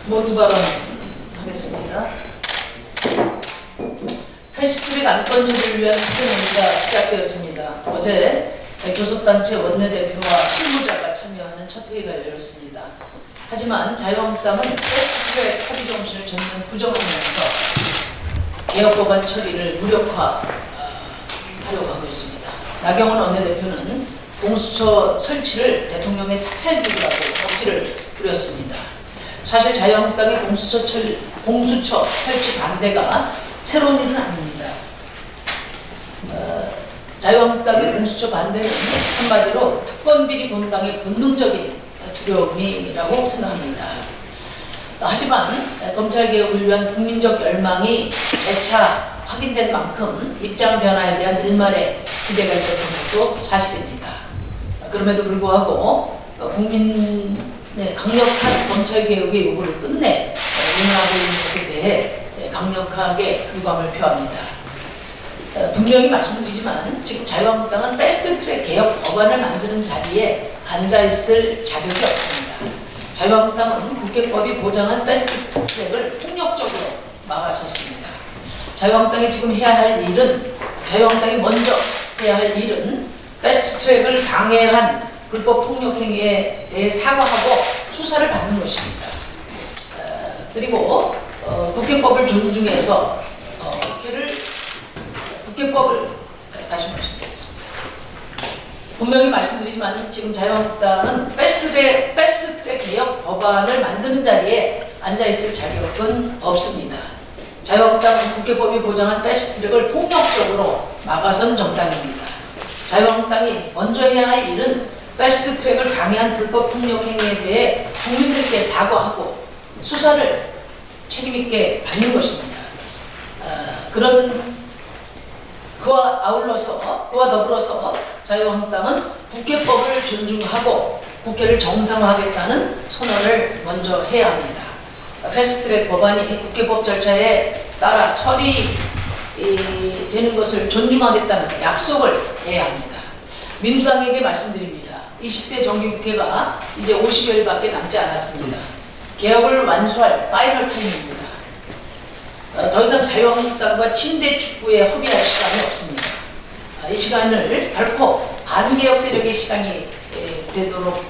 모두 발언하겠습니다. 패스트트랙 안건 제도를 위한 투쟁행위가 시작되었습니다. 어제 교섭단체 원내대표와 실무자가 참여하는 첫 회의가 열렸습니다. 하지만 자유한국당은 패스트트랙 합의 정신을 전면 부정하면서 개혁법안 처리를 무력화하려고 하고 있습니다. 나경원 원내대표는 공수처 설치를 대통령의 사찰기구라고 억지를 부렸습니다. 사실 자유한국당의 공수처 설치 반대가 새로운 일은 아닙니다. 자유한국당의 공수처 반대는 한마디로 특권비리 본당의 본능적인 두려움이라고 생각합니다. 하지만 검찰개혁을 위한 국민적 열망이 재차 확인된 만큼 입장 변화에 대한 일말의 기대가 있었던 것도 사실입니다. 그럼에도 불구하고 국민의 강력한 검찰개혁의 요구를 끝내 운운하고 있는 것에 대해 강력하게 유감을 표합니다. 분명히 말씀드리지만 지금 자유한국당은 패스트트랙 개혁 법안을 만드는 자리에 앉아있을 자격이 없습니다. 자유한국당은 국회법이 보장한 패스트트랙을 폭력적으로 막았었습니다. 자유한국당이 먼저 해야 할 일은 패스트트랙을 방해한 불법 폭력행위에 대해 사과하고 수사를 받는 것입니다. 그리고 국회법을 존중해서 국회법을 다시 말씀드리겠습니다. 분명히 말씀드리지만 지금 자유한국당은 패스트트랙 개혁 법안을 만드는 자리에 앉아있을 자격은 없습니다. 자유한국당은 국회법이 보장한 패스트트랙을 폭력적으로 막아선 정당입니다. 자유한국당이 먼저 해야 할 일은 패스트트랙을 방해한 불법 폭력행위에 대해 국민들께 사과하고 수사를 책임있게 받는 것입니다. 그와 더불어서 자유한국당은 국회법을 존중하고 국회를 정상화하겠다는 선언을 먼저 해야 합니다. 패스트트랙 법안이 국회법 절차에 따라 처리되는 것을 존중하겠다는 약속을 해야 합니다. 민주당에게 말씀드립니다. 20대 정기국회가 이제 50여일밖에 남지 않았습니다. 개혁을 완수할 파이널 타임입니다. 더 이상 자유한국당과 친대 축구에 허비할 시간이 없습니다. 이 시간을 결코 반개혁 세력의 시간이 되도록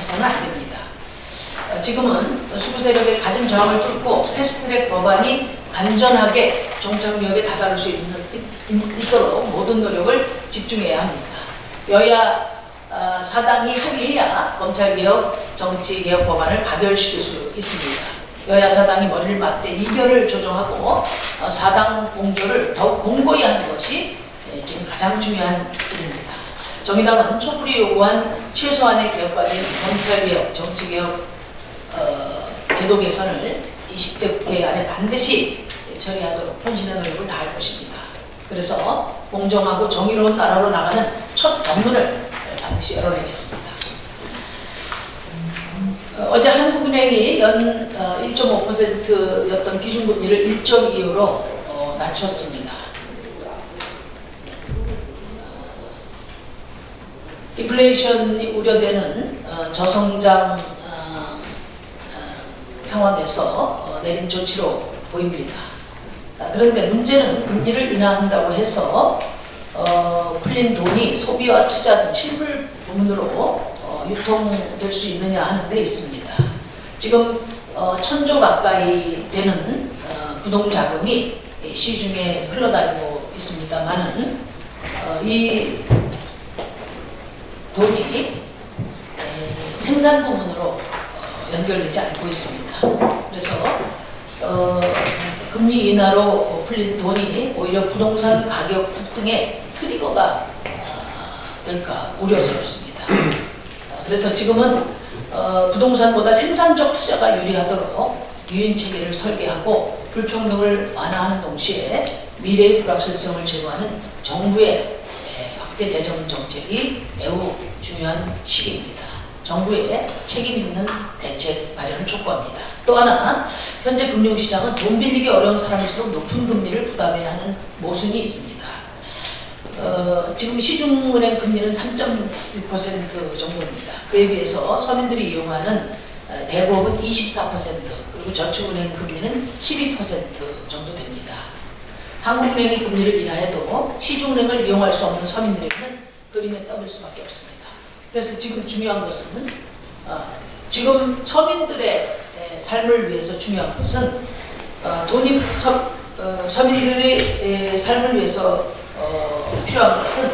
해서는 안 됩니다. 지금은 수구 세력의 가진 저항을 뚫고 패스트트랙 법안이 안전하게 정착력에 다다를 수 있도록 모든 노력을 집중해야 합니다. 여야 사당이 합의해야 검찰개혁, 정치개혁 법안을 가결시킬 수 있습니다. 여야 사당이 머리를 맞대 이견을 조정하고 사당 공조를 더욱 공고히 하는 것이 지금 가장 중요한 일입니다. 정의당은 촛불이 요구한 최소한의 개혁까지 검찰개혁, 정치개혁, 제도 개선을 20대 국회 안에 반드시 처리하도록 헌신의 노력을 다할 것입니다. 그래서 공정하고 정의로운 나라로 나가는 첫 단문을 반드시 열어내겠습니다. 어제 한국은행이 연 1.5%였던 기준금리를 1.25로 낮췄습니다. 디플레이션이 우려되는 저성장 상황에서 내린 조치로 보입니다. 그런데 문제는 금리를 인하한다고 해서 풀린 돈이 소비와 투자 등 실물 부문으로 유통될 수 있느냐 하는 데 있습니다. 지금 1,000조 가까이 되는 부동자금이 시중에 흘러다니고 있습니다만은 이 돈이 생산 부문으로 연결되지 않고 있습니다. 그래서 금리 인하로 풀린 돈이 오히려 부동산 가격 폭등의 트리거가 될까 우려스럽습니다. 그래서 지금은 부동산보다 생산적 투자가 유리하도록 유인체계를 설계하고 불평등을 완화하는 동시에 미래의 불확실성을 제거하는 정부의 확대 재정 정책이 매우 중요한 시기입니다. 정부의 책임 있는 대책 마련을 촉구합니다. 또 하나, 현재 금융시장은 돈 빌리기 어려운 사람일수록 높은 금리를 부담해야 하는 모순이 있습니다. 지금 시중은행 금리는 3.1% 정도입니다. 그에 비해서 서민들이 이용하는 대부업은 24%, 그리고 저축은행 금리는 12% 정도 됩니다. 한국은행이 금리를 인하해도 시중은행을 이용할 수 없는 서민들에게는 그림에 떠들 수밖에 없습니다. 그래서 지금 중요한 것은 지금 서민들의 삶을 위해서 중요한 것은 서민들의 삶을 위해서 필요한 것은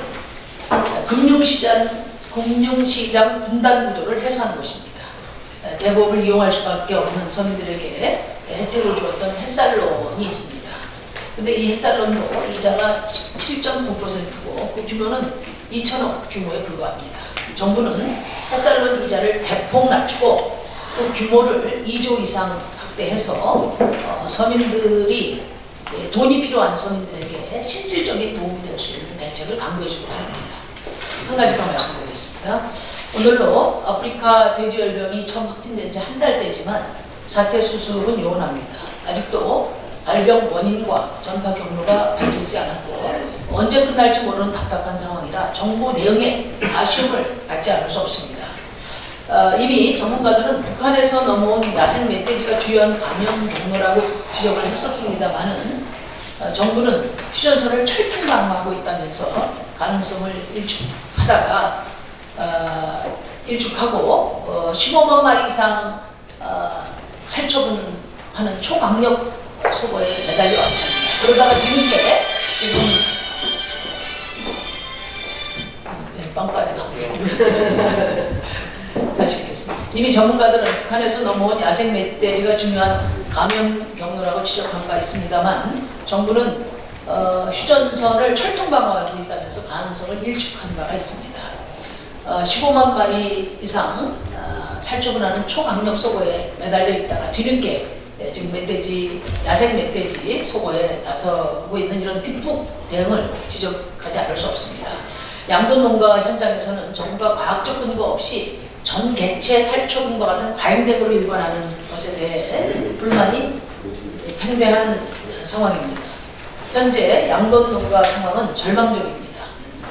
금융시장 분단 구조를 해소하는 것입니다. 대법을 이용할 수밖에 없는 서민들에게 혜택을 주었던 햇살론이 있습니다. 근데 이 햇살론도 이자가 7.9%고 그 규모는 2천억 규모에 불과합니다. 정부는 햇살론 이자를 대폭 낮추고 그 규모를 2조 이상 확대해서 서민들이 돈이 필요한 서민들에게 실질적인 도움이 될 수 있는 대책을 강구해주고 합니다. 한 가지 더 말씀드리겠습니다. 오늘로 아프리카 돼지열병이 처음 확진된 지 한 달 되지만 사태 수습은 요원합니다. 아직도 발병 원인과 전파 경로가 밝혀지지 않았고 언제 끝날지 모르는 답답한 상황이라 정부 대응에 아쉬움을 갖지 않을 수 없습니다. 이미 전문가들은 북한에서 넘어온 야생 멧돼지가 주요한 감염 경로라고 지적을 했었습니다만은 정부는 휴전선을 철통방어하고 있다면서 가능성을 일축하고 15만 마리 이상 살처분하는 초강력 속어에 매달려 왔습니다. 그러다가 뒤늦게 지금 빵빠레가 다시 읽겠습니다. 이미 전문가들은 북한에서 넘어온 야생 멧돼지가 중요한 감염 경로라고 지적한 바 있습니다만 정부는 휴전선을 철통방어하고 있다면서 가능성을 일축한 바가 있습니다. 15만 마리 이상 살처분하는 초강력 속어에 매달려 있다가 뒤늦게 지금 야생 멧돼지 속어에 나서고 있는 이런 뒷북 대응을 지적하지 않을 수 없습니다. 양돈 농가 현장에서는 정부가 과학적 근거 없이 전 개체 살처분과 같은 과잉대으로 일관하는 것에 대해 불만이 팽배한 상황입니다. 현재 양돈 농가 상황은 절망적입니다.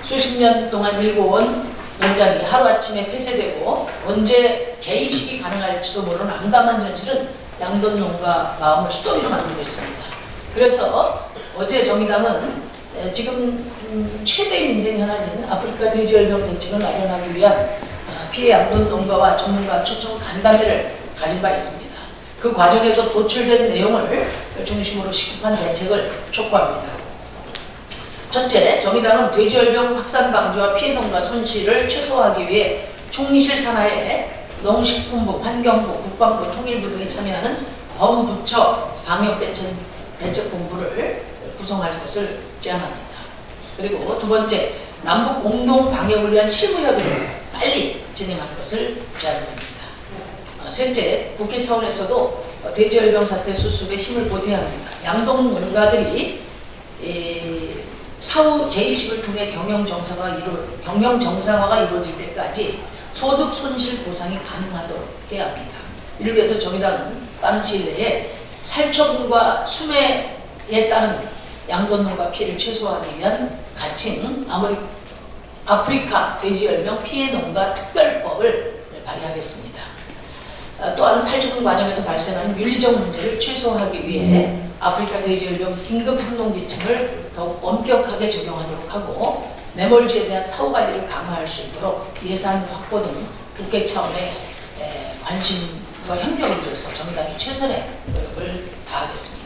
수십 년 동안 일궈온 농장이 하루아침에 폐쇄되고 언제 재입식이 가능할지도 모르는 암담한 현실은 양돈 농가 마음을 수도위로 만들고 있습니다. 그래서 어제 정의당은 지금 최대 민생 현안인 아프리카 돼지열병 대책을 마련하기 위한 피해 양돈 농가와 전문가 초청 간담회를 가진 바 있습니다. 그 과정에서 도출된 내용을 중심으로 시급한 대책을 촉구합니다. 첫째, 정의당은 돼지열병 확산 방지와 피해 농가 손실을 최소화하기 위해 총리실 산하에 농식품부, 환경부, 국방부, 통일부 등이 참여하는 범부처 방역대책본부를 구성할 것을 제안합니다. 그리고 두 번째, 남북 공동 방역을 위한 실무협의를 빨리 진행할 것을 제안합니다. 셋째, 국회 차원에서도 돼지열병 사태 수습에 힘을 보태야 합니다. 양동 농가들이 사후 재입식을 통해 경영 정상화가 이루어질 때까지 소득 손실 보상이 가능하도록 해야 합니다. 이를 위해서 정의당은 빠른 시일 내에 살처분과 수매에 따른 양돈농가 피해를 최소화하기 위한 가칭 아프리카 돼지열병 피해 농가 특별법을 발의하겠습니다. 또한 살처분 과정에서 발생하는 윤리적 문제를 최소화하기 위해 아프리카 돼지열병 긴급행동지침을 더욱 엄격하게 적용하도록 하고 매몰지에 대한 사후관리를 강화할 수 있도록 예산 확보 등 국회 차원의 관심과 협력을 위해서 정의당이 최선의 노력을 다하겠습니다.